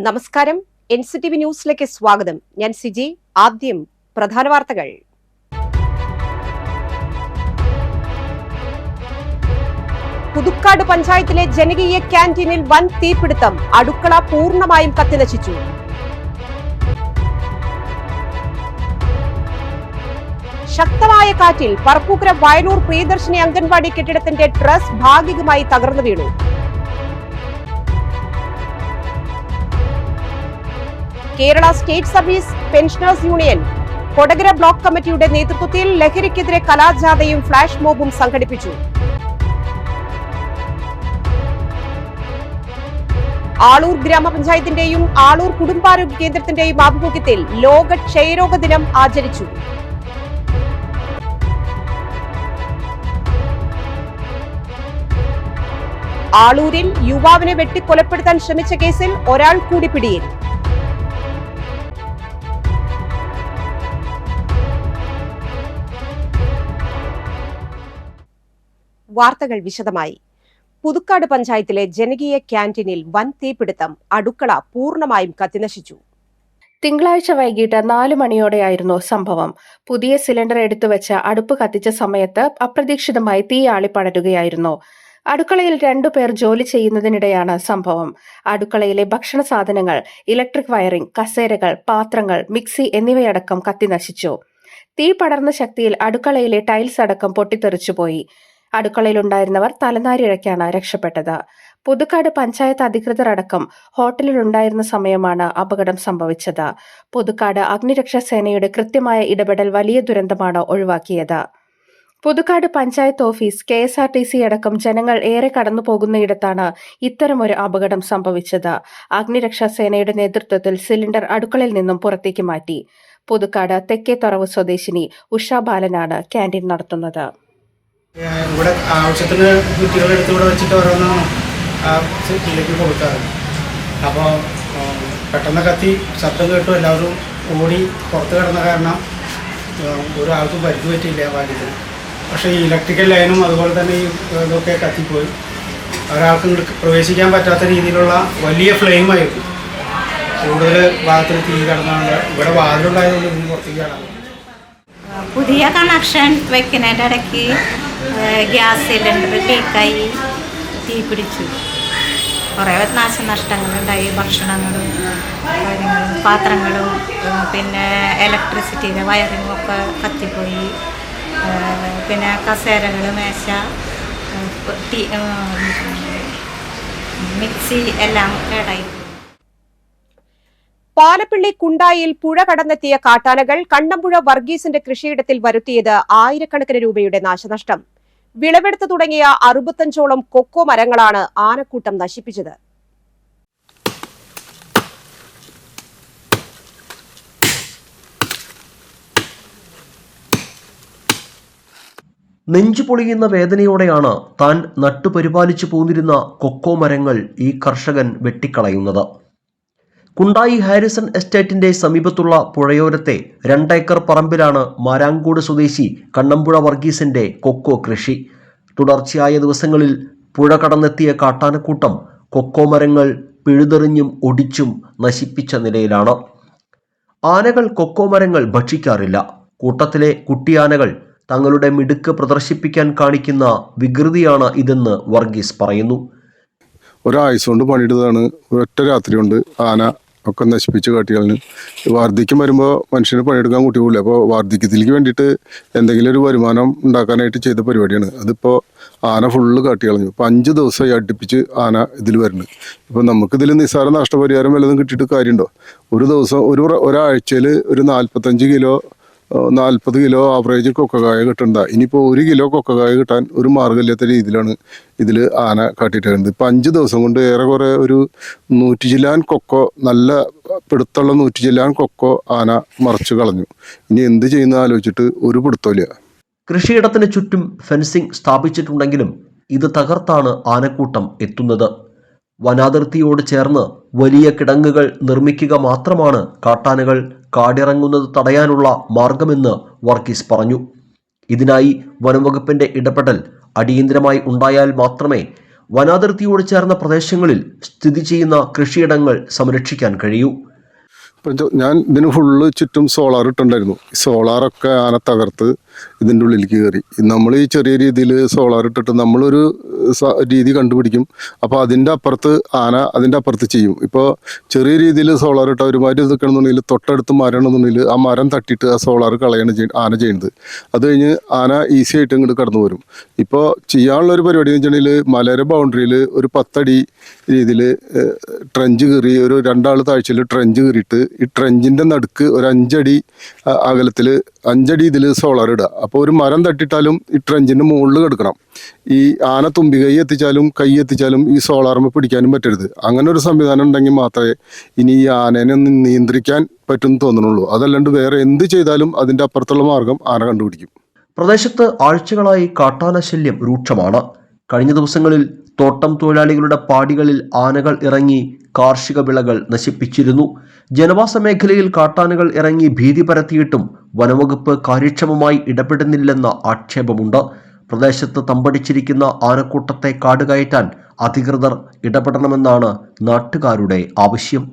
നമസ്കാരം, NCTV ന്യൂസിലേക്ക് സ്വാഗതം. ഞാൻ സിജി. ആദ്യം പ്രധാന വാർത്തകൾ. പുതുക്കാട് പഞ്ചായത്തിലെ ജനകീയ ക്യാന്റീനിൽ വൻ തീപിടുത്തം. അടുക്കള പൂർണ്ണമായും കത്തിനശിച്ചു. ശക്തമായ കാറ്റിൽ പറപ്പൂക്കര വയലൂർ പ്രിയദർശിനി അംഗൻവാടി കെട്ടിടത്തിന്റെ ട്രസ് ഭാഗികമായി തകർന്നു വീണു. Kerala state service pensioners union Kodakara block കമ്മിറ്റിയുടെ നേതൃത്വത്തിൽ ലഹരിക്കെതിരെ കലാജാഥയും ഫ്ലാഷ് മോബും സംഘടിപ്പിച്ചു. ആളൂർ ഗ്രാമപഞ്ചായത്തിന്റെയും ആളൂർ കുടുംബാരോഗ്യ കേന്ദ്രത്തിന്റെയും ആഭിമുഖ്യത്തിൽ ലോക ക്ഷയരോഗ ദിനം ആചരിച്ചു. ആളൂരിൽ യുവാവിനെ വെട്ടിക്കൊലപ്പെടുത്താൻ ശ്രമിച്ച കേസിൽ ഒരാൾ കൂടി പിടിയിൽ. വാർത്തകൾ വിശദമായി. പുതുക്കാട് പഞ്ചായത്തിലെ ജനകീയ ക്യാന്റീനിൽ വൻ തീപിടുത്തം. അടുക്കള പൂർണ്ണമായും കത്തിനശിച്ചു. തിങ്കളാഴ്ച വൈകിട്ട് 4 മണിയോടെയായിരുന്നു സംഭവം. പുതിയ സിലിണ്ടർ എടുത്തുവെച്ച അടുപ്പ് കത്തിച്ച സമയത്ത് അപ്രതീക്ഷിതമായി തീ ആളിപ്പടരുകയായിരുന്നു. അടുക്കളയിൽ 2 പേർ ജോലി ചെയ്യുന്നതിനിടെയാണ് സംഭവം. അടുക്കളയിലെ ഭക്ഷണ സാധനങ്ങൾ, ഇലക്ട്രിക് വയറിംഗ്, കസേരകൾ, പാത്രങ്ങൾ, മിക്സി എന്നിവയടക്കം കത്തിനശിച്ചു. തീ പടർന്ന ശക്തിയിൽ അടുക്കളയിലെ ടൈൽസ് അടക്കം പൊട്ടിത്തെറിച്ചുപോയി. അടുക്കളയിലുണ്ടായിരുന്നവർ തലനാരിഴയ്ക്കാണ് രക്ഷപ്പെട്ടത്. പുതുക്കാട് പഞ്ചായത്ത് അധികൃതർ അടക്കം ഹോട്ടലിലുണ്ടായിരുന്ന സമയമാണ് അപകടം സംഭവിച്ചത്. പുതുക്കാട് അഗ്നിരക്ഷാ സേനയുടെ കൃത്യമായ ഇടപെടൽ വലിയ ദുരന്തമാണ് ഒഴിവാക്കിയത്. പുതുക്കാട് പഞ്ചായത്ത് ഓഫീസ്, KSRTC അടക്കം ജനങ്ങൾ ഏറെ കടന്നുപോകുന്നയിടത്താണ് ഇത്തരമൊരു അപകടം സംഭവിച്ചത്. അഗ്നിരക്ഷാ സേനയുടെ നേതൃത്വത്തിൽ സിലിണ്ടർ അടുക്കളയിൽ നിന്നും പുറത്തേക്ക് മാറ്റി. പുതുക്കാട് തെക്കേത്തുറവ് സ്വദേശിനി ഉഷ ബാലനാണ് ക്യാന്റീൻ നടത്തുന്നത്. ഇവിടെ ആവശ്യത്തിന് കുട്ടികളെടുത്ത് ഇവിടെ വെച്ചിട്ട് ഓരോന്നാണ് ഇതിലേക്ക് കൊടുക്കാറ്. അപ്പോൾ പെട്ടെന്ന് കത്തി ശബ്ദം കേട്ടു. എല്ലാവരും ഓടി പുറത്ത് കിടന്ന കാരണം ഒരാൾക്കും പരിക്ക് പറ്റിയില്ല ഭാഗ്യത്തിന്. പക്ഷേ ഈ ഇലക്ട്രിക്കൽ ലൈനും അതുപോലെ തന്നെ ഈ ഇതൊക്കെ കത്തിപ്പോയി. ഒരാൾക്കും പ്രവേശിക്കാൻ പറ്റാത്ത രീതിയിലുള്ള വലിയ ഫ്ലെയിമായിരുന്നു. കൂടുതൽ ഭാഗത്തിൽ തീ കിടന്നാണ്. ഇവിടെ വാതിലുണ്ടായതുകൊണ്ട് ഇതിന് പുറത്തേക്ക് കിടന്നു. പുതിയ കണക്ഷൻ വെക്കുന്നതിൻ്റെ ഇടയ്ക്ക് ഗ്യാസ് സിലിണ്ടർ ലീക്കായി തീ പിടിച്ചു. കുറേ നാശനഷ്ടങ്ങളുണ്ടായി. ഭക്ഷണങ്ങളും കാര്യങ്ങളും പാത്രങ്ങളും പിന്നെ ഇലക്ട്രിസിറ്റിയുടെ വയറിങ്ങും ഒക്കെ കത്തിപ്പോയി. പിന്നെ കസേരകൾ, മേശ, മിക്സി എല്ലാം കേടായി. പാലപ്പിള്ളി കുണ്ടായിൽ പുഴ കടന്നെത്തിയ കാട്ടാനകൾ കണ്ണമ്പുഴ വർഗീസിന്റെ കൃഷിയിടത്തിൽ വരുത്തിയത് ആയിരക്കണക്കിന് രൂപയുടെ നാശനഷ്ടം. വിളവെടുത്തു തുടങ്ങിയ 65ഓളം കൊക്കോ മരങ്ങളാണ് ആനക്കൂട്ടം നശിപ്പിച്ചത്. നെഞ്ചുപൊളിയുന്ന വേദനയോടെയാണ് താൻ നട്ടുപരിപാലിച്ചു പോന്നിരുന്ന കൊക്കോ മരങ്ങൾ ഈ കർഷകൻ വെട്ടിക്കളയുന്നത്. കുണ്ടായി ഹാരിസൺ എസ്റ്റേറ്റിന്റെ സമീപത്തുള്ള പുഴയോരത്തെ 2 ഏക്കർ പറമ്പിലാണ് മാരാങ്കോട് സ്വദേശി കണ്ണമ്പുഴ വർഗീസിന്റെ കൊക്കോ കൃഷി. തുടർച്ചയായ ദിവസങ്ങളിൽ പുഴ കടന്നെത്തിയ കാട്ടാനക്കൂട്ടം കൊക്കോ മരങ്ങൾ പിഴുതെറിഞ്ഞും ഒടിച്ചും നശിപ്പിച്ച നിലയിലാണ്. ആനകൾ കൊക്കോ മരങ്ങൾ ഭക്ഷിക്കാറില്ല. കൂട്ടത്തിലെ കുട്ടിയാനകൾ തങ്ങളുടെ മിടുക്ക് പ്രദർശിപ്പിക്കാൻ കാണിക്കുന്ന വികൃതിയാണ് ഇതെന്ന് വർഗീസ് പറയുന്നു. ഒരാഴ്ച കൊണ്ട് പണിയെടുത്തതാണ്. ഒറ്റ രാത്രി കൊണ്ട് ആന ഒക്കെ നശിപ്പിച്ച് കാട്ടികളഞ്ഞു. വാർദ്ധക്യം വരുമ്പോൾ മനുഷ്യന് പണിയെടുക്കാൻ കൂട്ടിപ്പോകില്ല. അപ്പോൾ വാർദ്ധക്യത്തിലേക്ക് വേണ്ടിയിട്ട് എന്തെങ്കിലും ഒരു വരുമാനം ഉണ്ടാക്കാനായിട്ട് ചെയ്ത പരിപാടിയാണ്. അതിപ്പോൾ ആന ഫുള്ള് കാട്ടികളഞ്ഞു. ഇപ്പോൾ 5 ദിവസമായി അടുപ്പിച്ച് ആന ഇതിൽ വരുന്നുണ്ട്. ഇപ്പോൾ നമുക്കിതിൽ നിസ്സാര നഷ്ടപരിഹാരം വല്ലതും കിട്ടിയിട്ട് കാര്യമുണ്ടോ? ഒരു ദിവസം ഒരാഴ്ചയിൽ ഒരു 45 കിലോ 40 കിലോ ആവറേജ് കൊക്കക്കായ കിട്ടണ്ട. ഇനിയിപ്പോൾ 1 കിലോ കൊക്കക്കായ കിട്ടാൻ ഒരു മാർഗ്ഗമില്ലാത്ത രീതിയിലാണ് ഇതിൽ ആന കാട്ടിയിട്ടുണ്ട്. ഇപ്പം 5 ദിവസം കൊണ്ട് ഏറെക്കുറെ ഒരു 100 ചില്ലാൻ കൊക്കോ, നല്ല പിടുത്തുള്ള 100 ചില്ലാൻ കൊക്കോ ആന മറച്ചു കളഞ്ഞു. ഇനി എന്ത് ചെയ്യുന്ന ആലോചിച്ചിട്ട് ഒരു പിടുത്തമില്ല. കൃഷിയിടത്തിന് ചുറ്റും ഫെൻസിംഗ് സ്ഥാപിച്ചിട്ടുണ്ടെങ്കിലും ഇത് തകർത്താണ് ആനക്കൂട്ടം എത്തുന്നത്. വനാതിർത്തിയോട് ചേർന്ന് വലിയ കിടങ്ങുകൾ നിർമ്മിക്കുക മാത്രമാണ് കാട്ടാനകൾ കാടിറങ്ങുന്നത് തടയാനുള്ള മാർഗമെന്ന് വർഗീസ് പറഞ്ഞു. ഇതിനായി വനംവകുപ്പിന്റെ ഇടപെടൽ അടിയന്തരമായി ഉണ്ടായാൽ മാത്രമേ വനാതിർത്തിയോട് ചേർന്ന പ്രദേശങ്ങളിൽ സ്ഥിതി ചെയ്യുന്ന കൃഷിയിടങ്ങൾ സംരക്ഷിക്കാൻ കഴിയൂ. ഇപ്പം ഞാൻ ഇതിന് ഫുള്ള് ചുറ്റും സോളാർ ഇട്ടുണ്ടായിരുന്നു. ഈ സോളാറൊക്കെ ആന തകർത്ത് ഇതിൻ്റെ ഉള്ളിലേക്ക് കയറി. നമ്മൾ ഈ ചെറിയ രീതിയിൽ സോളാർ ഇട്ടിട്ട് നമ്മളൊരു രീതി കണ്ടുപിടിക്കും. അപ്പോൾ അതിൻ്റെ അപ്പുറത്ത് ആന അതിൻ്റെ അപ്പുറത്ത് ചെയ്യും. ഇപ്പോൾ ചെറിയ രീതിയിൽ സോളാർ ഇട്ട ഒരുമാതിരി നിൽക്കണമെന്നുണ്ടെങ്കിൽ തൊട്ടടുത്ത് മരമാണെന്നുണ്ടെങ്കിൽ ആ മരം തട്ടിയിട്ട് ആ സോളാർ കളയാണ് ആന ചെയ്യുന്നത്. അത് കഴിഞ്ഞ് ആന ഈസി ആയിട്ട് ഇങ്ങോട്ട് കടന്നു വരും. ഇപ്പോൾ ചെയ്യാനുള്ളൊരു പരിപാടി എന്ന് വെച്ചിട്ടുണ്ടെങ്കിൽ മലയുടെ ബൗണ്ടറിയിൽ ഒരു 10 അടി രീതിയിൽ ട്രെഞ്ച് കീറി ഒരു 2 ആൾ താഴ്ചയിൽ ട്രെഞ്ച് കീറിയിട്ട് ഈ ട്രെഞ്ചിൻ്റെ നടുക്ക് ഒരു 5 അടി അകലത്തിൽ 5 അടി ഇതിൽ സോളാർ ഇടുക. അപ്പോൾ ഒരു മരം തട്ടിയിട്ടാലും ഈ ട്രെഞ്ചിൻ്റെ മുകളിൽ കിടക്കണം. ഈ ആന തുമ്പി കൈ എത്തിച്ചാലും ഈ സോളാറിന് പിടിക്കാനും പറ്റരുത്. അങ്ങനെ ഒരു സംവിധാനം ഉണ്ടെങ്കിൽ മാത്രമേ ഇനി ഈ ആനേനെ നിയന്ത്രിക്കാൻ പറ്റുമെന്ന് തോന്നുന്നുള്ളൂ. അതല്ലാണ്ട് വേറെ എന്ത് ചെയ്താലും അതിൻ്റെ അപ്പുറത്തുള്ള മാർഗം ആന കണ്ടുപിടിക്കും. പ്രദേശത്ത് ആഴ്ചകളായി കാട്ടാന ശല്യം രൂക്ഷമാണ്. കഴിഞ്ഞ ദിവസങ്ങളിൽ തോട്ടം തൊഴിലാളികളുടെ പാടികളിൽ ആനകൾ ഇറങ്ങി കാർഷിക വിളകൾ നശിപ്പിച്ചിരുന്നു. ജനവാസ മേഖലയിൽ കാട്ടാനകൾ ഇറങ്ങി ഭീതി പരത്തിയിട്ടും വനവകുപ്പ് കാര്യക്ഷമമായി ഇടപെടുന്നില്ലെന്ന ആക്ഷേപമുണ്ട്. പ്രദേശത്ത് തമ്പടിച്ചിരിക്കുന്ന ആനക്കൂട്ടത്തെ കാടുകയറ്റാൻ അധികൃതർ ഇടപെടണമെന്നാണ് നാട്ടുകാരുടെ ആവശ്യം.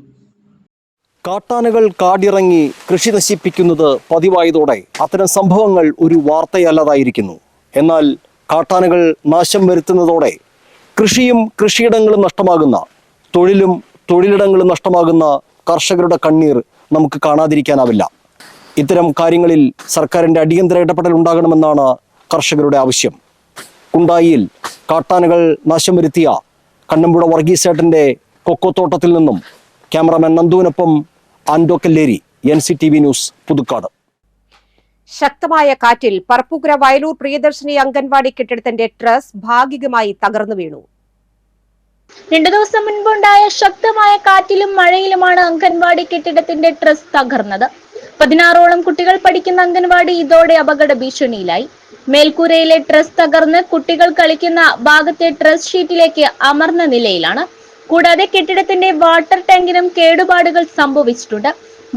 കാട്ടാനകൾ കാടിറങ്ങി കൃഷി നശിപ്പിക്കുന്നത് പതിവായതോടെ അത്തരം സംഭവങ്ങൾ ഒരു വാർത്തയല്ലാതായിരിക്കുന്നു. എന്നാൽ കാട്ടാനകൾ നാശം വരുത്തുന്നതോടെ കൃഷിയും കൃഷിയിടങ്ങളും നഷ്ടമാകുന്ന, തൊഴിലും തൊഴിലിടങ്ങളും നഷ്ടമാകുന്ന കർഷകരുടെ കണ്ണീർ നമുക്ക് കാണാതിരിക്കാനാവില്ല. ഇത്തരം കാര്യങ്ങളിൽ സർക്കാരിൻ്റെ അടിയന്തര ഇടപെടൽ ഉണ്ടാകണമെന്നാണ് കർഷകരുടെ ആവശ്യം. കുണ്ടായിയിൽ കാട്ടാനകൾ നാശം വരുത്തിയ കണ്ണമ്പുഴ വർഗീസേട്ടൻ്റെ കൊക്കോത്തോട്ടത്തിൽ നിന്നും ക്യാമറാമാൻ നന്ദുവിനൊപ്പം ആൻഡോ കല്ലേരി, NCTV ന്യൂസ്, പുതുക്കാട്. ശക്തമായ കാറ്റിൽ പറപ്പൂക്കര വയലൂർ പ്രിയദർശിനി അംഗൻവാടി കെട്ടിടത്തിന്റെ ട്രസ് ഭാഗികമായി തകർന്നു വീണു. 2 ദിവസം മുൻപുണ്ടായ ശക്തമായ കാറ്റിലും മഴയിലുമാണ് അംഗൻവാടി കെട്ടിടത്തിന്റെ ട്രസ് തകർന്നത്. 16ഓളം കുട്ടികൾ പഠിക്കുന്ന അംഗൻവാടി ഇതോടെ അപകട ഭീഷണിയിലായി. മേൽക്കൂരയിലെ ട്രസ് തകർന്ന് കുട്ടികൾ കളിക്കുന്ന ഭാഗത്തെ ട്രസ് ഷീറ്റിലേക്ക് അമർന്ന നിലയിലാണ്. കൂടാതെ കെട്ടിടത്തിന്റെ വാട്ടർ ടാങ്കിനും കേടുപാടുകൾ സംഭവിച്ചിട്ടുണ്ട്.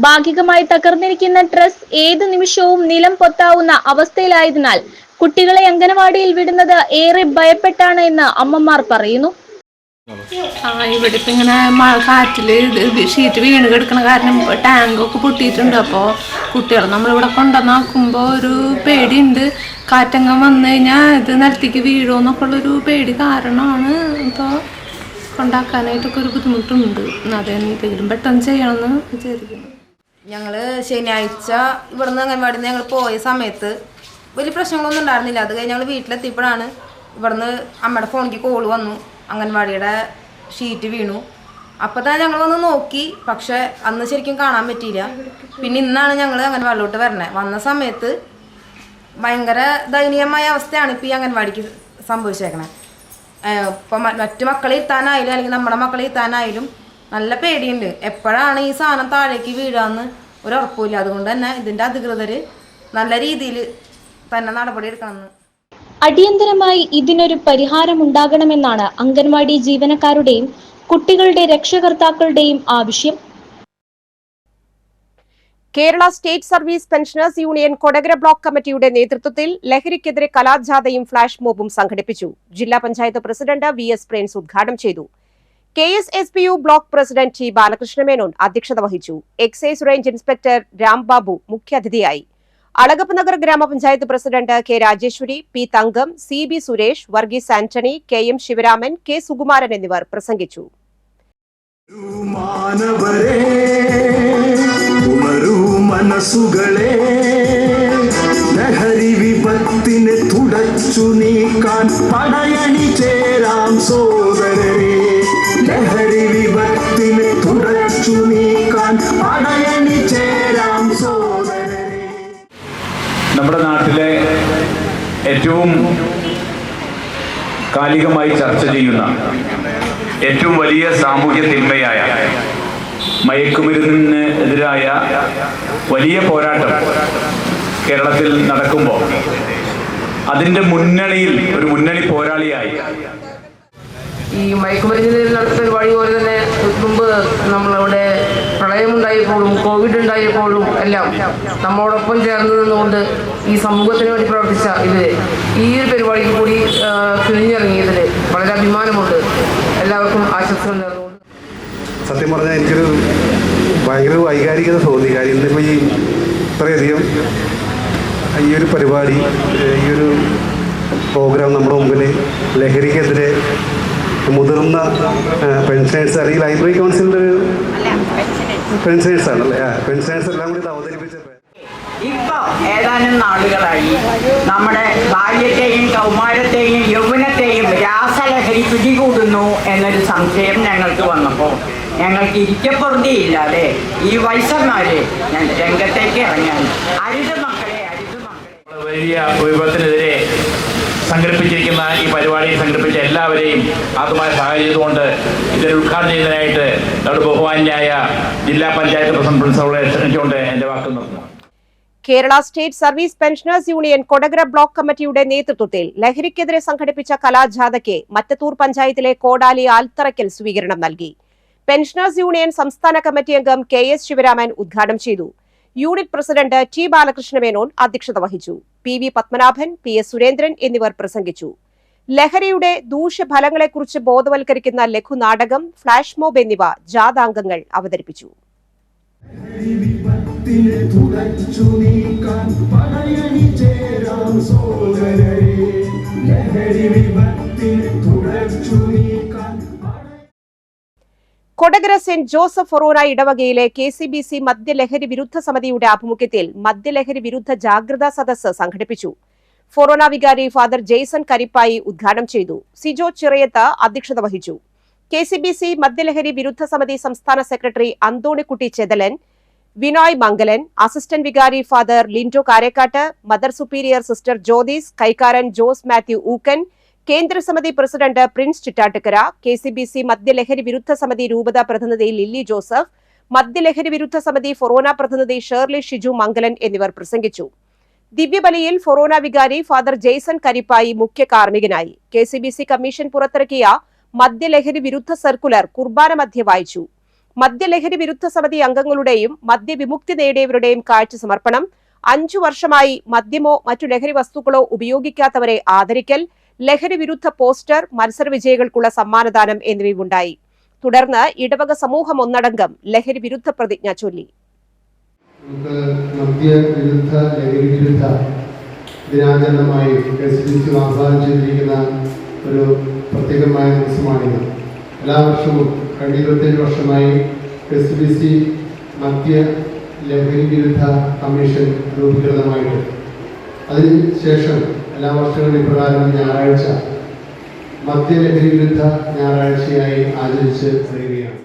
ഭാഗികമായി തകർന്നിരിക്കുന്ന ട്രസ് ഏതു നിമിഷവും നിലം പൊത്താവുന്ന അവസ്ഥയിലായതിനാൽ കുട്ടികളെ അംഗനവാടിയിൽ വിടുന്നത് ഏറെ ഭയപ്പെട്ടാണ് എന്ന് അമ്മമാർ പറയുന്നു. ഇവിടെ ഇപ്പം ഇങ്ങനെ കാറ്റിൽ ഷീറ്റ് വീണ് കിടക്കുന്ന കാരണം ടാങ്കൊക്കെ പൊട്ടിയിട്ടുണ്ട്. അപ്പോൾ കുട്ടികളെ നമ്മളിവിടെ കൊണ്ടുവന്നാക്കുമ്പോൾ ഒരു പേടിയുണ്ട്. കാറ്റങ്ങ് വന്നു കഴിഞ്ഞാൽ ഇത് നിലത്തേക്ക് വീഴുമെന്നൊക്കെ ഉള്ളൊരു പേടി കാരണമാണ് ഇപ്പോൾ കൊണ്ടാക്കാനായിട്ടൊക്കെ ഒരു ബുദ്ധിമുട്ടുണ്ട്. അതെന്തെങ്കിലും പെട്ടെന്ന് ചെയ്യണമെന്ന് വിചാരിക്കുന്നു. ഞങ്ങൾ ശനിയാഴ്ച ഇവിടുന്ന് അംഗൻവാടിയിൽ നിന്ന് ഞങ്ങൾ പോയ സമയത്ത് വലിയ പ്രശ്നങ്ങളൊന്നും ഉണ്ടായിരുന്നില്ല. അത് കഴിഞ്ഞ് ഞങ്ങൾ വീട്ടിലെത്തിയപ്പോഴാണ് ഇവിടുന്ന് അമ്മയുടെ ഫോണിലേക്ക് കോൾ വന്നു, അംഗൻവാടിയുടെ ഷീറ്റ് വീണു. അപ്പോൾ തന്നെ ഞങ്ങൾ വന്ന് നോക്കി, പക്ഷെ അന്ന് ശരിക്കും കാണാൻ പറ്റിയില്ല. പിന്നെ ഇന്നാണ് ഞങ്ങൾ അംഗൻവാടിയിലോട്ട് വരണേ. വന്ന സമയത്ത് ഭയങ്കര ദയനീയമായ അവസ്ഥയാണ് ഇപ്പോൾ ഈ അംഗൻവാടിക്ക് സംഭവിച്ചേക്കണേ. ഇപ്പം മറ്റു മക്കളെ ഇരുത്താനായാലും അല്ലെങ്കിൽ നമ്മുടെ മക്കളെ ഇരുത്താനായാലും നല്ല പേടിയുണ്ട്. എപ്പോഴാണ് ഈ സാധനം താഴേക്ക് വീഴാന്ന് ഒരു ഉറപ്പില്ല. അതുകൊണ്ട് തന്നെ ഇതിൻ്റെ അധികൃതർ നല്ല രീതിയിൽ തന്നെ നടപടി എടുക്കണമെന്ന്. അടിയന്തരമായി ഇതിനൊരു പരിഹാരം ഉണ്ടാകണമെന്നാണ് അംഗൻവാടി ജീവനക്കാരുടെയും കുട്ടികളുടെ രക്ഷകർത്താക്കളുടെയും ആവശ്യം. Kerala state service pensioners union Kodakara block കമ്മിറ്റിയുടെ നേതൃത്വത്തിൽ ലഹരിക്കെതിരെ കലാജാഥയും ഫ്ലാഷ് മോബും സംഘടിപ്പിച്ചു. ജില്ലാ പഞ്ചായത്ത് പ്രസിഡന്റ് VS പ്രിൻസ് ഉദ്ഘാടനം ചെയ്തു. KSSPU block president T Balakrishna Menon അധ്യക്ഷത വഹിച്ചു. എക്സൈസ് റേഞ്ച് ഇൻസ്പെക്ടർ രാംബാബു മുഖ്യാതിഥിയായി. അളഗപ്പ് നഗർ ഗ്രാമപഞ്ചായത്ത് പ്രസിഡന്റ് K രാജേശ്വരി, P തങ്കം, CB Suresh, Varghese Antony, KM Sivaraman, K Sukumaran എന്നിവർ പ്രസംഗിച്ചു. മനസ്സുകളെ ലഹരി വിപത്തിനെ തുടച്ചു നീക്കാൻ പടയണി ചേരാം സോദരരെ. ലഹരി വിപത്തിനെ തുടച്ചു നീക്കാൻ പടയണി ചേരാം സോദരരെ. നമ്മുടെ നാട്ടിലെ ഏറ്റവും കാലികമായി ചർച്ച ചെയ്യുന്ന ഏറ്റവും വലിയ സാമൂഹ്യ തിന്മയായ മയക്കുമരുന്നിന് എതിരായ വലിയ പോരാട്ടം കേരളത്തിൽ നടക്കുമ്പോൾ അതിൻ്റെ മുന്നണിയിൽ ഒരു മുന്നണി പോരാളിയായി ഈ മയക്കുമരുന്നിൽ നടത്തുന്ന പരിപാടി പോലെ തന്നെ മുമ്പ് നമ്മളവിടെ പ്രളയമുണ്ടായി ഉണ്ടായപ്പോഴും കോവിഡ് ഉണ്ടായപ്പോഴും എല്ലാം നമ്മോടൊപ്പം ചേർന്ന് നിന്നുകൊണ്ട് ഈ സമൂഹത്തിന് വേണ്ടി പ്രവർത്തിച്ച ഇവര് ഈ ഒരു പരിപാടിയിൽ കൂടി തിരിഞ്ഞിറങ്ങിയതിൽ വളരെ അഭിമാനമുണ്ട്. എല്ലാവർക്കും ആശംസകൾ നേർന്നുകൊണ്ട്. സത്യം പറഞ്ഞാൽ എനിക്കൊരു ഭയങ്കര വൈകാരികത തോന്നി. കാര്യം ഇന്നിപ്പോൾ ഈ ഇത്രയധികം ഈ ഒരു പരിപാടി, ഈ ഒരു പ്രോഗ്രാം നമ്മുടെ മുമ്പിൽ ലഹരിക്കെതിരെ മുതിർന്ന പെൻഷനേഴ്സ്, അല്ലെങ്കിൽ ലൈബ്രറി കൗൺസിലിൻ്റെ ഒരു പെൻഷനേഴ്സ് ആണല്ലേ, പെൻഷനേഴ്സ് എല്ലാം കൂടി ഇത് അവതരിപ്പിച്ചപ്പോൾ ഇപ്പോൾ ഏതാനും നാളുകളായി നമ്മുടെ ബാല്യത്തെയും കൗമാരത്തെയും യൗവനത്തെയും രാസലഹരി പിടികൂടുന്നു എന്നൊരു സംശയം ഞങ്ങൾക്ക് വന്നപ്പോൾ ഞങ്ങൾക്ക് ഇരിക്കപ്പുറതിയില്ലാതെ ഈ വയസ്സന്മാര് രംഗത്തേക്ക് ഇറങ്ങാൻ അരുത് മക്കളെ, അരുത് മക്കളെ. വലിയ വിപത്തിനെതിരെ സംഘടിപ്പിച്ചിരിക്കുന്ന ഈ പരിപാടി സംഘടിപ്പിച്ച എല്ലാവരെയും ആദ്യമായി സഹായിച്ചുകൊണ്ട് ഇതിൽ ഉദ്ഘാടനം ചെയ്യുന്നതിനായിട്ട് നമ്മുടെ ബഹുമാന്യായ ജില്ലാ പഞ്ചായത്ത് പ്രസിഡന്റ് പ്രിൻസിപ്പളെ ക്ഷണിച്ചുകൊണ്ട് എൻ്റെ വാക്ക് നിർത്തുന്നു. Kerala state service pensioners union Kodakara block കമ്മിറ്റിയുടെ നേതൃത്വത്തിൽ ലഹരിക്കെതിരെ സംഘടിപ്പിച്ച കലാജാഥയ്ക്ക് മറ്റത്തൂർ പഞ്ചായത്തിലെ കോടാലി ആൽത്തറയ്ക്കൽ സ്വീകരണം നൽകി. പെൻഷനേഴ്സ് യൂണിയൻ സംസ്ഥാന കമ്മിറ്റി അംഗം KS ശിവരാമൻ ഉദ്ഘാടനം ചെയ്തു. Unit president T Balakrishna Menon അധ്യക്ഷത വഹിച്ചു. PV പത്മനാഭൻ, PS സുരേന്ദ്രൻ എന്നിവർ പ്രസംഗിച്ചു. ലഹരിയുടെ ദൂഷ്യഫലങ്ങളെക്കുറിച്ച് ബോധവൽക്കരിക്കുന്ന ലഘുനാടകം, ഫ്ലാഷ് മോബ് എന്നിവ ജാഥാംഗങ്ങൾ അവതരിപ്പിച്ചു. കൊടകര സെന്റ് ജോസഫ് ഫൊറോന ഇടവകയിലെ KCBC മദ്യലഹരി വിരുദ്ധ സമിതിയുടെ ആഭിമുഖ്യത്തിൽ മദ്യലഹരി വിരുദ്ധ ജാഗ്രതാ സദസ്സ് സംഘടിപ്പിച്ചു. ഫൊറോന വികാരി ഫാദർ ജെയ്സൺ കരിപ്പായി ഉദ്ഘാടനം ചെയ്തു. സിജോ ചിറയത്ത് അധ്യക്ഷത വഹിച്ചു. KCBC മദ്യലഹരി വിരുദ്ധ സമിതി സംസ്ഥാന സെക്രട്ടറി അന്തോണിക്കുട്ടി ചെതലൻ, വിനോയ് മംഗലൻ, അസിസ്റ്റന്റ് വികാരി father Lindo Karekkatt, mother superior sister Jyothis, കൈക്കാരൻ ജോസ് മാത്യു ഊക്കൻ, കേന്ദ്രസമിതി പ്രസിഡന്റ് പ്രിൻസ് ചിറ്റാട്ടുകര, KCBC മദ്യലഹരി വിരുദ്ധ സമിതി രൂപത പ്രതിനിധി ലില്ലി ജോസഫ്, മദ്യലഹരി വിരുദ്ധ സമിതി ഫൊറോന പ്രതിനിധി ഷേർലി ഷിജു മംഗലൻ എന്നിവർ പ്രസംഗിച്ചു. ദിവ്യബലിയിൽ ഫൊറോന വികാരി ഫാദർ ജെയ്സൺ കരിപ്പായി മുഖ്യ കാർമ്മികനായി. KCBC കമ്മീഷൻ പുറത്തിറക്കിയ മദ്യലഹരി വിരുദ്ധ സർക്കുലർ കുർബാന മധ്യ വായിച്ചു. മദ്യലഹരി വിരുദ്ധ സമിതി അംഗങ്ങളുടെയും മദ്യവിമുക്തി നേടിയവരുടെയും കാഴ്ച സമർപ്പണം, 5 വർഷമായി മദ്യമോ മറ്റു ലഹരി വസ്തുക്കളോ ഉപയോഗിക്കാത്തവരെ ആദരിക്കൽ, ലഹരി വിരുദ്ധ പോസ്റ്റർ, മത്സര വിജയികൾക്കുള്ള സമ്മാനദാനം എന്നിവയുണ്ടായി. തുടർന്ന് ഇടവക സമൂഹം ഒന്നടങ്കം ലഹരി വിരുദ്ധ പ്രതിജ്ഞ ചൊല്ലി. മദ്യവിരുദ്ധ ലഹരി വിരുദ്ധ ദിനാചരണമായി KCBC ആഹ്വാനം ചെയ്തിരിക്കുന്ന ഒരു പ്രത്യേകമായ ദിവസമാണിത്. എല്ലാ വർഷവും കഴിഞ്ഞ 27 വർഷമായി KCBC മദ്യ ലഹരി വിരുദ്ധ കമ്മീഷൻ രൂപീകൃതമായിട്ട് അതിനുശേഷം എല്ലാ വർഷങ്ങളും ഇപ്രകാരം ഞായറാഴ്ച മദ്യലഹരി വിരുദ്ധ ഞായറാഴ്ചയായി ആചരിച്ച് വരികയാണ്.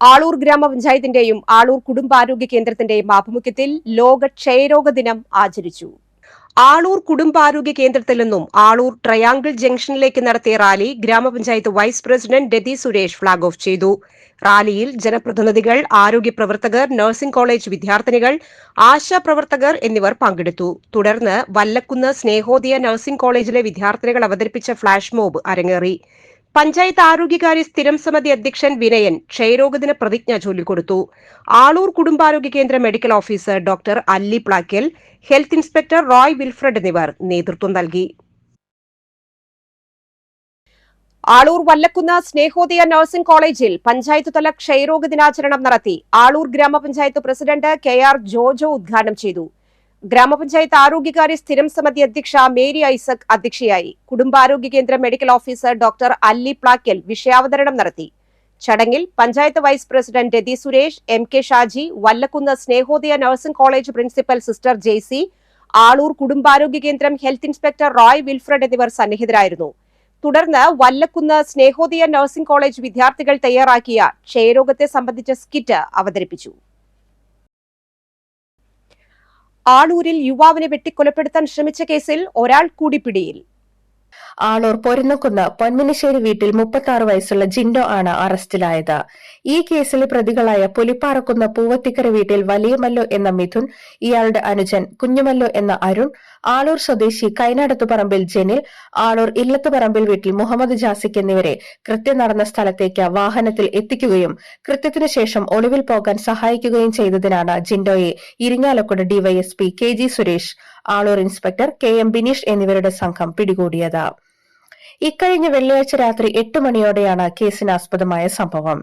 ആളൂർ ഗ്രാമപഞ്ചായത്തിന്റെയും ആളൂർ കുടുംബാരോഗ്യ കേന്ദ്രത്തിന്റെയും ആഭിമുഖ്യത്തിൽ ലോക ക്ഷയരോഗ ദിനം ആചരിച്ചു. ആളൂർ കുടുംബാരോഗ്യ കേന്ദ്രത്തിൽ നിന്നും ആളൂർ ട്രയാങ്കിൾ ജംഗ്ഷനിലേക്ക് നടത്തിയ റാലി ഗ്രാമപഞ്ചായത്ത് vice president Rathi Suresh flag off ചെയ്തു. റാലിയിൽ ജനപ്രതിനിധികൾ, ആരോഗ്യ പ്രവർത്തകർ, നഴ്സിംഗ് കോളേജ് വിദ്യാർത്ഥിനികൾ, ആശാപ്രവർത്തകർ എന്നിവർ പങ്കെടുത്തു. തുടർന്ന് വല്ലക്കുന്ന് സ്നേഹോദയ നഴ്സിംഗ് കോളേജിലെ വിദ്യാർത്ഥിനികൾ അവതരിപ്പിച്ച ഫ്ളാഷ് മോബ് അരങ്ങേറി. പഞ്ചായത്ത് ആരോഗ്യകാര്യ സ്ഥിരം സമിതി അധ്യക്ഷൻ വിനയൻ ക്ഷയരോഗദിന പ്രതിജ്ഞ ചൊല്ലിക്കൊടുത്തു. ആളൂർ കുടുംബാരോഗ്യ കേന്ദ്ര മെഡിക്കൽ ഓഫീസർ ഡോക്ടർ അല്ലി Plakkal, health inspector Roy Wilfred എന്നിവർ നേതൃത്വം നൽകി. ആളൂർ വല്ലക്കുന്ന് സ്നേഹോദയ നഴ്സിംഗ് കോളേജിൽ പഞ്ചായത്ത് തല ക്ഷയരോഗ ദിനാചരണം നടത്തി. ആളൂർ ഗ്രാമപഞ്ചായത്ത് പ്രസിഡന്റ് KR ജോജോ ഉദ്ഘാടനം ചെയ്തു. ഗ്രാമപഞ്ചായത്ത് ആരോഗ്യകാര്യ സ്ഥിരം സമിതി അധ്യക്ഷ മേരി ഐസക് അധ്യക്ഷയായി. കുടുംബാരോഗ്യ കേന്ദ്ര മെഡിക്കൽ ഓഫീസർ ഡോക്ടർ അല്ലി പ്ലാക്കൽ വിഷയാവതരണം നടത്തി. ചടങ്ങിൽ panchayat vice president Rathi Suresh, MK Shaji, Vallakkunnu Snehodaya nursing college principal sister JC, Aloor കുടുംബാരോഗ്യ കേന്ദ്രം ഹെൽത്ത് ഇൻസ്പെക്ടർ റോയ് വിൽഫ്രഡ് എന്നിവർ സന്നിഹിതരായിരുന്നു. തുടർന്ന് വല്ലക്കുന്ന് സ്നേഹോദയ നഴ്സിംഗ് കോളേജ് വിദ്യാർത്ഥികൾ തയ്യാറാക്കിയ ക്ഷയരോഗത്തെ സംബന്ധിച്ച സ്കിറ്റ് അവതരിപ്പിച്ചു. ആളൂരിൽ യുവാവിനെ വെട്ടിക്കൊലപ്പെടുത്താൻ ശ്രമിച്ച കേസിൽ ഒരാൾ കൂടി പിടിയിൽ. ആളൂർ പൊരുന്നക്കുന്ന് പൊന്മിനിശ്ശേരി വീട്ടിൽ 36 വയസ്സുള്ള ജിൻഡോ ആണ് അറസ്റ്റിലായത്. ഈ കേസിലെ പ്രതികളായ പുലിപ്പാറക്കുന്ന് പൂവത്തിക്കര വീട്ടിൽ വലിയമല്ലോ എന്ന മിഥുൻ, ഇയാളുടെ അനുജൻ കുഞ്ഞുമല്ലോ എന്ന അരുൺ, ആളൂർ സ്വദേശി കൈനാടത്തുപറമ്പിൽ ജെനിൽ, ആളൂർ ഇല്ലത്തുപറമ്പിൽ വീട്ടിൽ മുഹമ്മദ് ജാസിക് എന്നിവരെ കൃത്യം നടന്ന സ്ഥലത്തേക്ക് വാഹനത്തിൽ എത്തിക്കുകയും കൃത്യത്തിനു ശേഷം ഒളിവിൽ പോകാൻ സഹായിക്കുകയും ചെയ്തതിനാണ് ജിൻഡോയെ Irinjalakuda DYSP KG Suresh, Aloor inspector KM Bineesh എന്നിവരുടെ സംഘം പിടികൂടിയത്. ഇക്കഴിഞ്ഞ വെള്ളിയാഴ്ച രാത്രി 8 മണിയോടെയാണ് കേസിനാസ്പദമായ സംഭവം.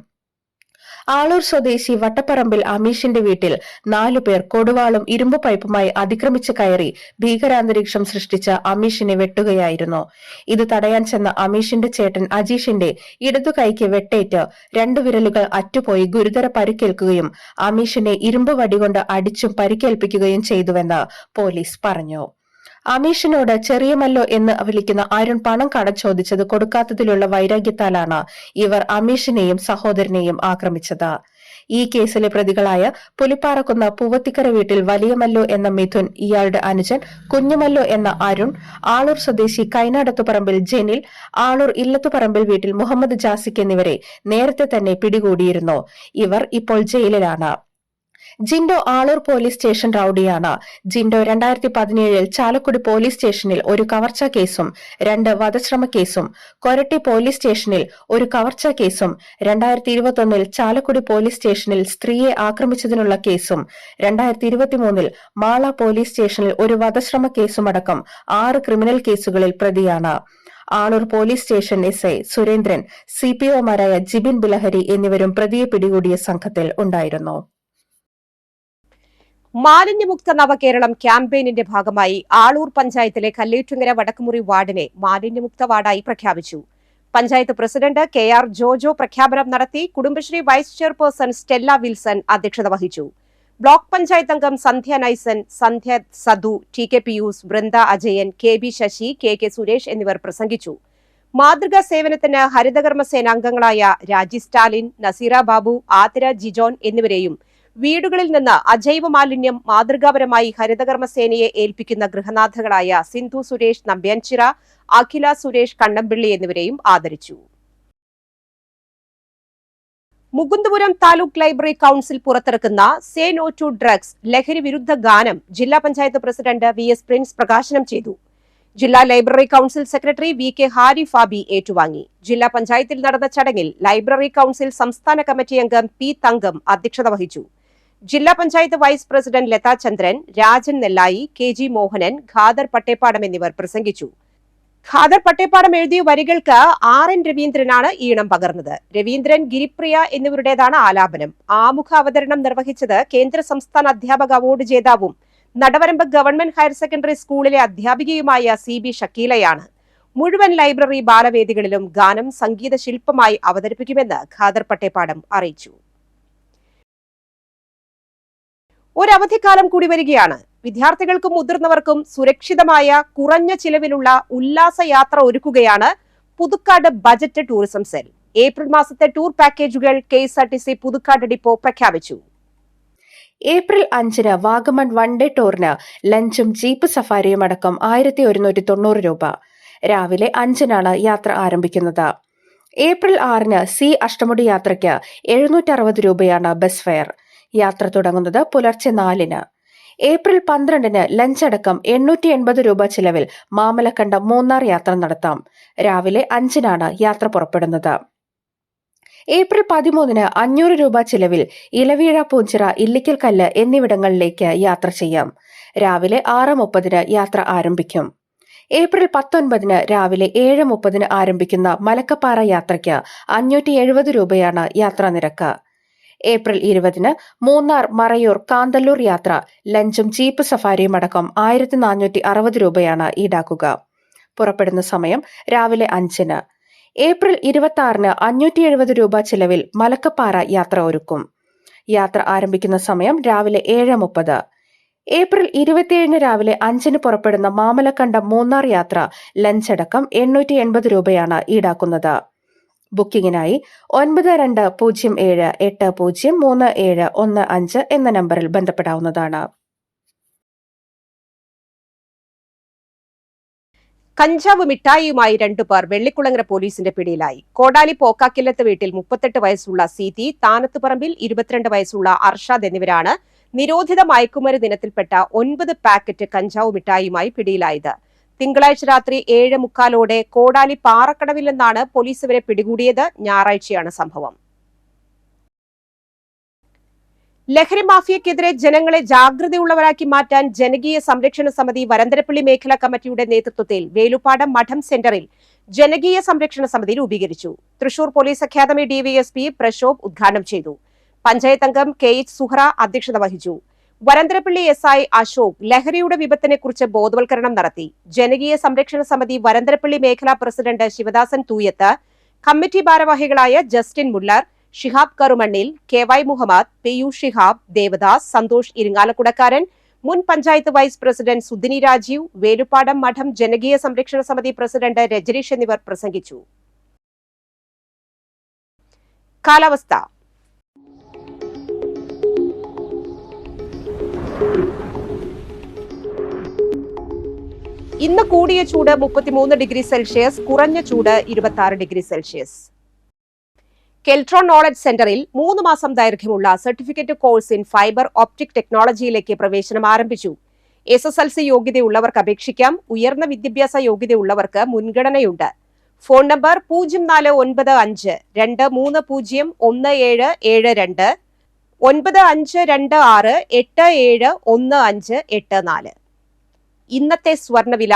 ആളൂർ സ്വദേശി വട്ടപ്പറമ്പിൽ അമീഷിന്റെ വീട്ടിൽ 4 പേർ കൊടുവാളും ഇരുമ്പ് പൈപ്പുമായി അതിക്രമിച്ച് കയറി ഭീകരാന്തരീക്ഷം സൃഷ്ടിച്ച അമീഷിനെ വെട്ടുകയായിരുന്നു. ഇത് തടയാൻ ചെന്ന അമീഷിന്റെ ചേട്ടൻ അജീഷിന്റെ ഇടതു കൈക്ക് വെട്ടേറ്റ് 2 വിരലുകൾ അറ്റുപോയി ഗുരുതര പരിക്കേൽക്കുകയും അമീഷിനെ ഇരുമ്പ് വടികൊണ്ട് അടിച്ചും പരിക്കേൽപ്പിക്കുകയും ചെയ്തുവെന്ന് പോലീസ് പറഞ്ഞു. അമീഷിനോട് ചെറിയമല്ലോ എന്ന് വിളിക്കുന്ന അരുൺ പണം കടം ചോദിച്ചത് കൊടുക്കാത്തതിലുള്ള വൈരാഗ്യത്താലാണ് ഇവർ അമീഷിനെയും സഹോദരനെയും ആക്രമിച്ചത്. ഈ കേസിലെ പ്രതികളായ പുലിപ്പാറക്കുന്ന് പൂവത്തിക്കര വീട്ടിൽ വലിയമല്ലോ എന്ന മിഥുൻ, ഇയാളുടെ അനുജൻ കുഞ്ഞുമല്ലോ എന്ന അരുൺ, ആളൂർ സ്വദേശി കൈനാടത്തുപറമ്പിൽ ജെനിൽ, ആളൂർ ഇല്ലത്തുപറമ്പിൽ വീട്ടിൽ മുഹമ്മദ് ജാസിക് എന്നിവരെ നേരത്തെ തന്നെ പിടികൂടിയിരുന്നു. ഇവർ ഇപ്പോൾ ജയിലിലാണ്. ജിൻഡോ ആളൂർ പോലീസ് സ്റ്റേഷൻ റൌഡിയാണ്. ജിൻഡോ 2017 ചാലക്കുടി പോലീസ് സ്റ്റേഷനിൽ ഒരു കവർച്ചാ കേസും 2 വധശ്രമ കേസും, കൊരട്ടി പോലീസ് സ്റ്റേഷനിൽ ഒരു കവർച്ചാ കേസും, 2021 ചാലക്കുടി പോലീസ് സ്റ്റേഷനിൽ സ്ത്രീയെ ആക്രമിച്ചതിനുള്ള കേസും, 2023 മാള പോലീസ് സ്റ്റേഷനിൽ ഒരു വധശ്രമ കേസുമടക്കം 6 ക്രിമിനൽ കേസുകളിൽ പ്രതിയാണ്. Aloor police station SI Surendran, CPOമാരായ ജിബിൻ ബിലഹരി എന്നിവരും പ്രതിയെ പിടികൂടിയ സംഘത്തിൽ ഉണ്ടായിരുന്നു. മാലിന്യമുക്ത നവകേരളം ക്യാമ്പയിനിന്റെ ഭാഗമായി ആളൂർ പഞ്ചായത്തിലെ കല്ലേറ്റുങ്ങര വടക്കുമുറി വാർഡിനെ മാലിന്യമുക്ത വാർഡായി പ്രഖ്യാപിച്ചു. പഞ്ചായത്ത് പ്രസിഡന്റ് KR ജോജോ പ്രഖ്യാപനം നടത്തി. കുടുംബശ്രീ വൈസ് ചെയർപേഴ്സൺ സ്റ്റെല്ല വിൽസൺ അധ്യക്ഷത വഹിച്ചു. ബ്ലോക്ക് പഞ്ചായത്ത് അംഗം Sandhya Naison, Sandhya Sadu, TK Pious, Brinda Ajayan, KB Sasi, KK Suresh എന്നിവർ പ്രസംഗിച്ചു. മാതൃകാ സേവനത്തിന് ഹരിതകർമ്മസേന അംഗങ്ങളായ രാജി സ്റ്റാലിൻ, നസീറ ബാബു, ആതിര ജിജോൻ എന്നിവരെയും വീടുകളിൽ നിന്ന് അജൈവ മാലിന്യം മാതൃകാപരമായി ഹരിതകർമ്മസേനയെ ഏൽപ്പിക്കുന്ന ഗൃഹനാഥകളായ സിന്ധു സുരേഷ് നമ്പ്യാൻചിറ, അഖില സുരേഷ് കണ്ണമ്പിള്ളി എന്നിവരെയും ആദരിച്ചു. മുകുന്ദപുരം താലൂക്ക് ലൈബ്രറി കൌൺസിൽ പുറത്തിറക്കുന്ന സേ നോ ടു ഡ്രഗ്സ് ലഹരി വിരുദ്ധ ഗാനം ജില്ലാ പഞ്ചായത്ത് പ്രസിഡന്റ് VS പ്രിൻസ് പ്രകാശനം ചെയ്തു. ജില്ലാ library council secretary VK Harry Fabi ഏറ്റുവാങ്ങി. ജില്ലാ പഞ്ചായത്തിൽ നടന്ന ചടങ്ങിൽ ലൈബ്രറി കൌൺസിൽ സംസ്ഥാന കമ്മിറ്റി അംഗം P തങ്കം അധ്യക്ഷത വഹിച്ചു. ജില്ലാ പഞ്ചായത്ത് വൈസ് പ്രസിഡന്റ് ലതാ ചന്ദ്രൻ, രാജൻ നെല്ലായി, KG മോഹനൻ, ഖാദർ പട്ടേപ്പാടം എന്നിവർ പ്രസംഗിച്ചു. ഖാദർ പട്ടേപ്പാടം എഴുതിയ വരികൾക്ക് RN രവീന്ദ്രനാണ് ഈണം പകർന്നത്. രവീന്ദ്രൻ, ഗിരിപ്രിയ എന്നിവരുടേതാണ് ആലാപനം. ആമുഖ അവതരണം നിർവഹിച്ചത് കേന്ദ്ര സംസ്ഥാന അധ്യാപക അവാർഡ് ജേതാവും നടവരമ്പ് ഗവൺമെന്റ് ഹയർ സെക്കൻഡറി സ്കൂളിലെ അധ്യാപികയുമായ CB ഷക്കീലയാണ്. മുഴുവൻ ലൈബ്രറി ബാലവേദികളിലും ഗാനം സംഗീത ശില്പമായി അവതരിപ്പിക്കുമെന്ന് ഖാദർ പട്ടേപ്പാടം അറിയിച്ചു. ഒരവധിക്കാലം കൂടി വരികയാണ്. വിദ്യാർത്ഥികൾക്കും മുതിർന്നവർക്കും സുരക്ഷിതമായ കുറഞ്ഞ ചിലവിലുള്ള ഉല്ലാസയാത്ര ഒരുക്കുകയാണ് Puthukkad budget tourism cell. April മാസത്തെ ടൂർ പാക്കേജുകൾ KSRTC പുതുക്കാട് ഡിപ്പോ പ്രഖ്യാപിച്ചു. ഏപ്രിൽ 5 വാഗമൺ വൺ ഡേ ടൂറിന് ലഞ്ചും ജീപ്പ് സഫാരിയും അടക്കം 1190 രൂപ. രാവിലെ 5 യാത്ര ആരംഭിക്കുന്നത്. ഏപ്രിൽ 6 സി അഷ്ടമുടി യാത്രയ്ക്ക് 760 രൂപയാണ് ബസ് ഫെയർ. യാത്ര തുടങ്ങുന്നത് പുലർച്ചെ 4. ഏപ്രിൽ 12 ലഞ്ച് അടക്കം 880 രൂപ ചിലവിൽ മാമലക്കണ്ട മൂന്നാർ യാത്ര നടത്താം. രാവിലെ 5 യാത്ര പുറപ്പെടുന്നത്. ഏപ്രിൽ 13 500 രൂപ ചിലവിൽ ഇലവീഴ, പൂഞ്ചിറ, ഇല്ലിക്കൽ കല്ല് എന്നിവിടങ്ങളിലേക്ക് യാത്ര ചെയ്യാം. രാവിലെ 6:30 യാത്ര ആരംഭിക്കും. ഏപ്രിൽ 19 രാവിലെ 7:30 ആരംഭിക്കുന്ന മലക്കപ്പാറ യാത്രയ്ക്ക് 570 രൂപയാണ് യാത്രാ നിരക്ക്. ഏപ്രിൽ 20 മൂന്നാർ, മറയൂർ, കാന്തല്ലൂർ യാത്ര ലഞ്ചും ജീപ്പ് സഫാരിയും അടക്കം 1460 രൂപയാണ് ഈടാക്കുക. പുറപ്പെടുന്ന സമയം രാവിലെ 5. ഏപ്രിൽ 26 570 രൂപ ചിലവിൽ മലക്കപ്പാറ യാത്ര ഒരുക്കും. യാത്ര ആരംഭിക്കുന്ന സമയം രാവിലെ 7:30. ഏപ്രിൽ 27 രാവിലെ 5 പുറപ്പെടുന്ന മാമലക്കണ്ട മൂന്നാർ യാത്ര ലഞ്ചടക്കം 880 രൂപയാണ് ഈടാക്കുന്നത്. ബുക്കിംഗിനായി 9207803715 എന്ന നമ്പറിൽ ബന്ധപ്പെടാവുന്നതാണ്. കഞ്ചാവ് മിഠായിയുമായി 2 പേർ വെള്ളിക്കുളങ്ങര പോലീസിന്റെ പിടിയിലായി. കോടാലി പോക്കാക്കില്ലത്ത് വീട്ടിൽ 38 വയസ്സുള്ള സീതി, താനത്തുപറമ്പിൽ 22 വയസ്സുള്ള അർഷാദ് എന്നിവരാണ് നിരോധിത മയക്കുമരുന്ന് ഇനത്തിൽപ്പെട്ട 9 പാക്കറ്റ് കഞ്ചാവ് മിഠായിയുമായി പിടിയിലായത്. തിങ്കളാഴ്ച രാത്രി 7:45 കോടാലി പാറക്കടവിൽ നിന്നാണ് പോലീസ് ഇവരെ പിടികൂടിയത്. ഞായറാഴ്ചയാണ് സംഭവം. ലഹരി മാഫിയക്കെതിരെ ജനങ്ങളെ ജാഗ്രതയുള്ളവരാക്കി മാറ്റാൻ ജനകീയ സംരക്ഷണ സമിതി വരന്തരപ്പള്ളി മേഖലാ കമ്മിറ്റിയുടെ നേതൃത്വത്തിൽ വേലുപ്പാടം മഠം സെന്ററിൽ ജനകീയ സംരക്ഷണ സമിതി രൂപീകരിച്ചു. Thrissur police academy DYSP Prashobh ഉദ്ഘാടനം ചെയ്തു. പഞ്ചായത്ത് അംഗം KH സുഹ്ര അധ്യക്ഷത വഹിച്ചു. വരന്തരപ്പള്ളി SI അശോക് ലഹരിയുടെ വിപത്തിനെക്കുറിച്ച് ബോധവൽക്കരണം നടത്തി. ജനകീയ സംരക്ഷണ സമിതി വരന്തരപ്പള്ളി മേഖലാ പ്രസിഡന്റ് ശിവദാസൻ തൂയത്ത്, കമ്മിറ്റി ഭാരവാഹികളായ ജസ്റ്റിൻ മുല്ലർ, ഷിഹാബ് കറുമണ്ണിൽ, KY മുഹമ്മദ്, PU ഷിഹാബ്, ദേവദാസ്, സന്തോഷ് ഇരിങ്ങാലക്കുടക്കാരൻ, മുൻ പഞ്ചായത്ത് വൈസ് പ്രസിഡന്റ് സുദിനി രാജീവ്, വേലുപ്പാടം മഠം ജനകീയ സംരക്ഷണ സമിതി പ്രസിഡന്റ് രജനീഷ് എന്നിവർ പ്രസംഗിച്ചു. കാലാവസ്ഥ. ഇന്ന് കൂടിയ ചൂട് 33 ഡിഗ്രി സെൽഷ്യസ്, കുറഞ്ഞ ചൂട് 26 ഡിഗ്രി സെൽഷ്യസ്. കെൽട്രോൺ നോളജ് സെന്ററിൽ 3 മാസം ദൈർഘ്യമുള്ള certificate course in fibre optic ടെക്നോളജിയിലേക്ക് പ്രവേശനം ആരംഭിച്ചു. SSLC യോഗ്യതയുള്ളവർക്ക് അപേക്ഷിക്കാം. ഉയർന്ന വിദ്യാഭ്യാസ യോഗ്യതയുള്ളവർക്ക് മുൻഗണനയുണ്ട്. Phone number 0495 2301772 9526 871584. ഇന്നത്തെ സ്വർണ്ണവില.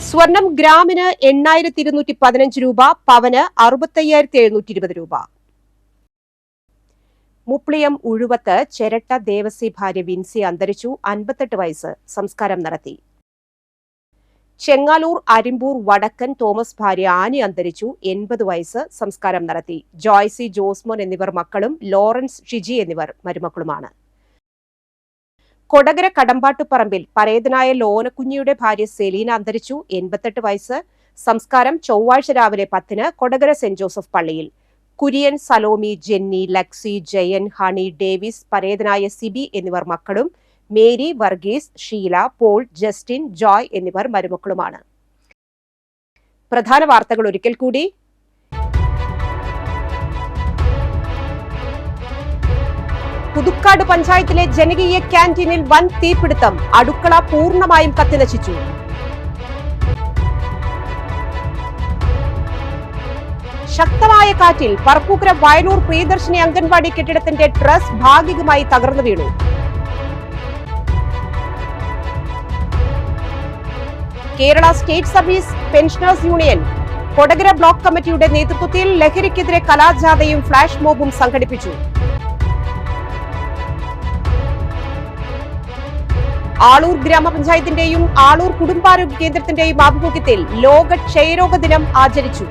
സ്വർണം ഗ്രാമിന് 8215 രൂപ, പവന് 65,720 രൂപ. മുപ്ലിയം ഉഴുവത്ത് ചെരട്ട ദേവസി ഭാര്യ വിൻസി അന്തരിച്ചു. 58 വയസ്സ്. സംസ്കാരം നടത്തി. ചെങ്ങാലൂർ അരിമ്പൂർ വടക്കൻ തോമസ് ഭാര്യ ആനി അന്തരിച്ചു. 80 വയസ്സ്. സംസ്കാരം നടത്തി. ജോയ്സി ജോസ്മോൻ എന്നിവർ മക്കളും ലോറൻസ് ഷിജി എന്നിവർ മരുമക്കളുമാണ്. കൊടകര കടമ്പാട്ടുപറമ്പിൽ പരേതനായ ലോനക്കുഞ്ഞിയുടെ ഭാര്യ സെലീന അന്തരിച്ചു. 88 വയസ്സ്. സംസ്കാരം ചൊവ്വാഴ്ച രാവിലെ 10 കൊടകര സെന്റ് ജോസഫ് പള്ളിയിൽ. Kurian, Salomi, Jenny, Lexy, Jayan, Honey, Davis, പരേതനായ സിബി എന്നിവർ മക്കളും. Mary, Varghese, Sheela, Paul, Justin, Joy എന്നിവർ മരുമക്കളുമാണ്. പ്രധാന വാർത്തകൾ ഒരിക്കൽ കൂടി. പുതുക്കാട് പഞ്ചായത്തിലെ ജനകീയ ക്യാന്റീനിൽ വൻ തീപിടുത്തം. അടുക്കള പൂർണ്ണമായും കത്തിനശിച്ചു. ശക്തമായ കാറ്റിൽ പറപ്പൂക്കര വയലൂർ പ്രിയദർശിനി അംഗൻവാടി കെട്ടിടത്തിന്റെ ട്രസ് ഭാഗികമായി തകർന്നു വീണു. Kerala state service pensioners union Kodakara block കമ്മിറ്റിയുടെ നേതൃത്വത്തിൽ ലഹരിക്കെതിരെ കലാജാഥയും ഫ്ലാഷ് മോബും സംഘടിപ്പിച്ചു. ആളൂർ ഗ്രാമപഞ്ചായത്തിന്റെയും ആളൂർ കുടുംബാരോഗ്യ കേന്ദ്രത്തിന്റെയും ആഭിമുഖ്യത്തിൽ ലോക ക്ഷയരോഗ ദിനം ആചരിച്ചു.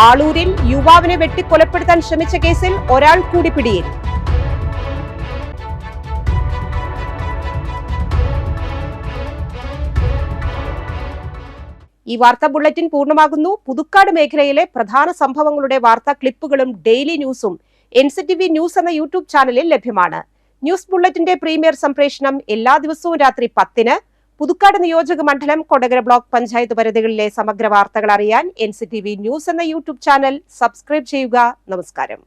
ആളൂരിൽ യുവാവിനെ വെട്ടിക്കൊലപ്പെടുത്താൻ ശ്രമിച്ച കേസിൽ ഒരാൾ കൂടി പിടിയിൽ. ഈ വാർത്താ ബുള്ളറ്റിൻ പൂർണ്ണമാകുന്നു. പുതുക്കാട് മേഖലയിലെ പ്രധാന സംഭവങ്ങളുടെ വാർത്താ ക്ലിപ്പുകളും ഡെയിലി ന്യൂസും NCTV ന്യൂസ് എന്ന യൂട്യൂബ് ചാനലിൽ ലഭ്യമാണ്. ന്യൂസ് ബുള്ളറ്റിന്റെ പ്രീമിയർ സംപ്രേഷണം എല്ലാ ദിവസവും രാത്രി 10-ന്. പുതുക്കാട് നിയോജക മണ്ഡലം, കൊടകര ബ്ലോക്ക് പഞ്ചായത്ത് പരിധികളിലെ സമഗ്ര വാർത്തകൾ അറിയാൻ NCTV ന്യൂസ് എന്ന യൂട്യൂബ് ചാനൽ സബ്സ്ക്രൈബ് ചെയ്യുക. നമസ്കാരം.